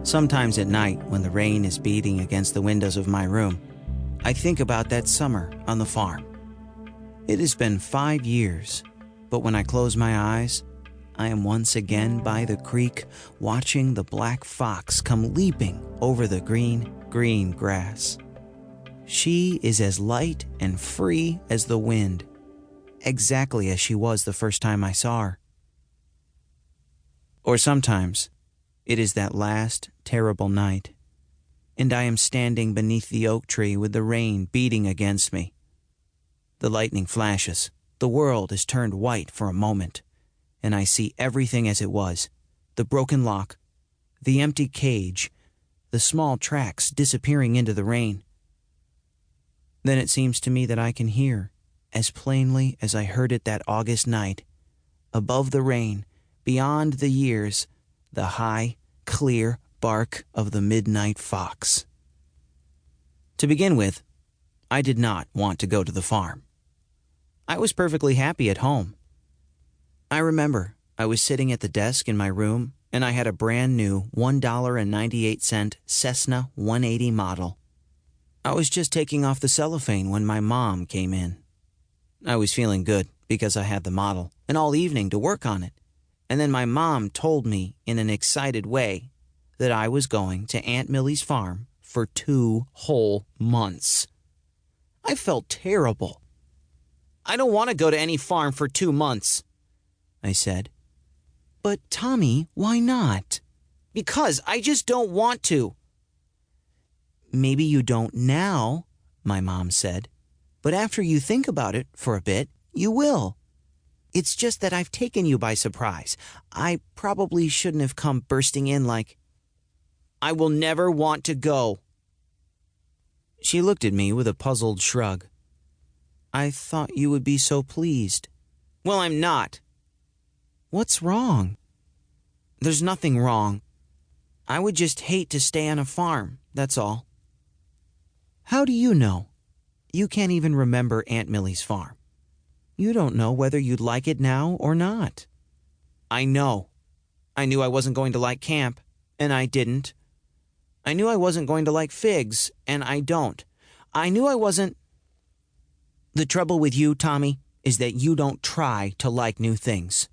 Sometimes at night, when the rain is beating against the windows of my room, I think about that summer on the farm. It has been 5 years, but when I close my eyes, I am once again by the creek watching the black fox come leaping over the green, green grass. She is as light and free as the wind, exactly as she was the first time I saw her. Or sometimes, it is that last terrible night, and I am standing beneath the oak tree with the rain beating against me. The lightning flashes, the world is turned white for a moment, and I see everything as it was, the broken lock, the empty cage, the small tracks disappearing into the rain. Then it seems to me that I can hear, as plainly as I heard it that August night, above the rain, beyond the years, the high, clear bark of the midnight fox. To begin with, I did not want to go to the farm. I was perfectly happy at home. I remember I was sitting at the desk in my room, and I had a brand new $1.98 Cessna 180 model. I was just taking off the cellophane when my mom came in. I was feeling good because I had the model and all evening to work on it. And then my mom told me in an excited way that I was going to Aunt Millie's farm for 2 whole months. I felt terrible. "I don't want to go to any farm for 2 months," I said. "But Tommy, why not?" "Because I just don't want to." "Maybe you don't now," my mom said, "but after you think about it for a bit, you will. It's just that I've taken you by surprise. I probably shouldn't have come bursting in like, 'I will never want to go.'" She looked at me with a puzzled shrug. "I thought you would be so pleased." "Well, I'm not." "What's wrong?" "There's nothing wrong. I would just hate to stay on a farm, that's all." "How do you know? You can't even remember Aunt Millie's farm. You don't know whether you'd like it now or not." "I know. I knew I wasn't going to like camp, and I didn't. I knew I wasn't going to like figs, and I don't. I knew I wasn't—" "The trouble with you, Tommy, is that you don't try to like new things.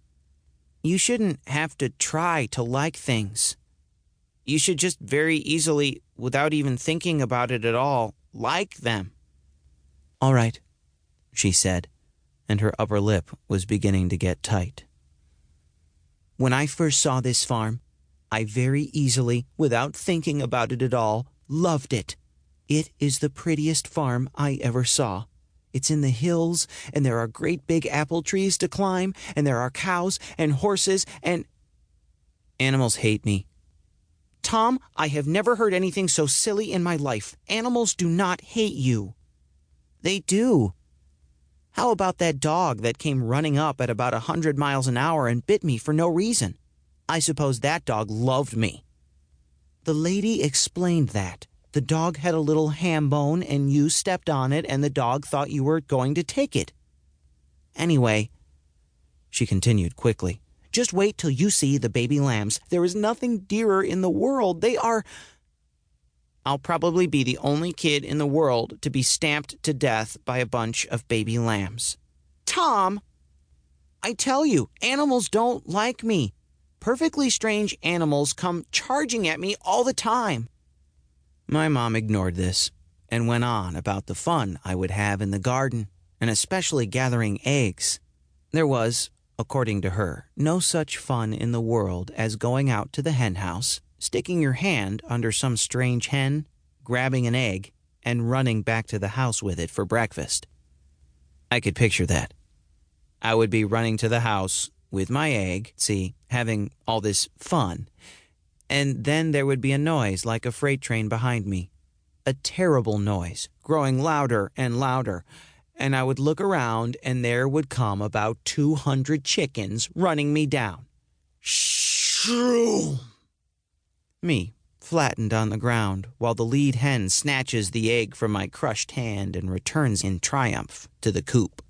You shouldn't have to try to like things. You should just very easily, without even thinking about it at all, like them." "All right," she said, and her upper lip was beginning to get tight. "When I first saw this farm, I very easily, without thinking about it at all, loved it. It is the prettiest farm I ever saw. It's in the hills, and there are great big apple trees to climb, and there are cows and horses and—" "Animals hate me." "Tom, I have never heard anything so silly in my life. Animals do not hate you." "They do. How about that dog that came running up at about 100 miles an hour and bit me for no reason? I suppose that dog loved me." "The lady explained that. The dog had a little ham bone and you stepped on it and the dog thought you were going to take it. Anyway," she continued quickly, "just wait till you see the baby lambs. There is nothing dearer in the world. They are—" "I'll probably be the only kid in the world to be stamped to death by a bunch of baby lambs." "Tom!" "I tell you, animals don't like me. Perfectly strange animals come charging at me all the time." My mom ignored this and went on about the fun I would have in the garden, and especially gathering eggs. There was, according to her, no such fun in the world as going out to the hen house, sticking your hand under some strange hen, grabbing an egg, and running back to the house with it for breakfast. I could picture that. I would be running to the house with my egg, having all this fun, and then there would be a noise like a freight train behind me, a terrible noise, growing louder and louder, and I would look around and there would come about 200 chickens running me down. Shroom! Me, flattened on the ground, while the lead hen snatches the egg from my crushed hand and returns in triumph to the coop.